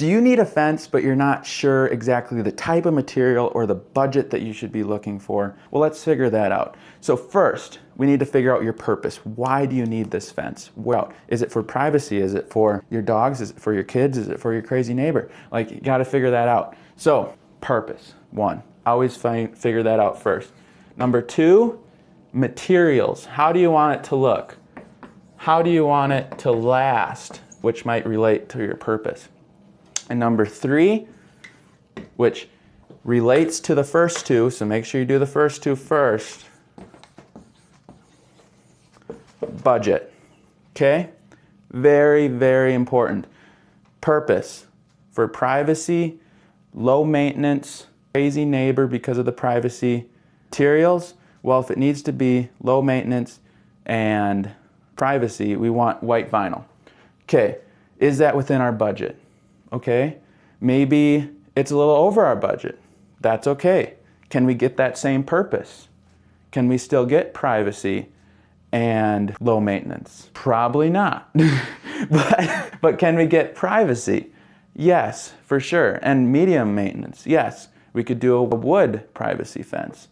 Do you need a fence, but you're not sure exactly the type of material or the budget that you should be looking for? Well, let's figure that out. So first, we need to figure out your purpose. Why do you need this fence? Well, is it for privacy? Is it for your dogs? Is it for your kids? Is it for your crazy neighbor? Like, you gotta figure that out. So, purpose, one. Always figure that out first. Number two, materials. How do you want it to look? How do you want it to last? Which might relate to your purpose. And number three, which relates to the first two, so make sure you do the first two first. Budget, okay? Very, very important. Purpose, for privacy, low maintenance, crazy neighbor because of the privacy. Materials, well, if it needs to be low maintenance and privacy, we want white vinyl. Okay, is that within our budget? Okay, maybe it's a little over our budget. That's okay. Can we get that same purpose? Can we still get privacy and low maintenance? Probably not. but can we get privacy? Yes, for sure. And medium maintenance, yes. We could do a wood privacy fence.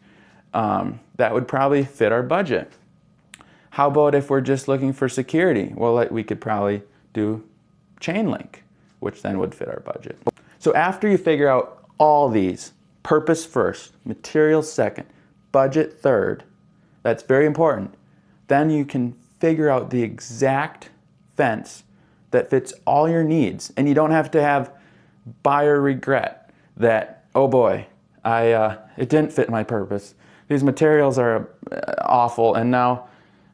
That would probably fit our budget. How about if we're just looking for security? Well, we could probably do chain link, which then would fit our budget. So after you figure out all these, purpose first, materials second, budget third, that's very important, then you can figure out the exact fence that fits all your needs. And you don't have to have buyer regret that, oh boy, it didn't fit my purpose. These materials are awful, and now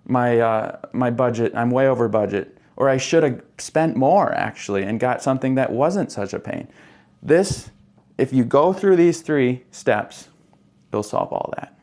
my budget, I'm way over budget. Or I should have spent more, actually, and got something that wasn't such a pain. This, if you go through these three steps, you'll solve all that.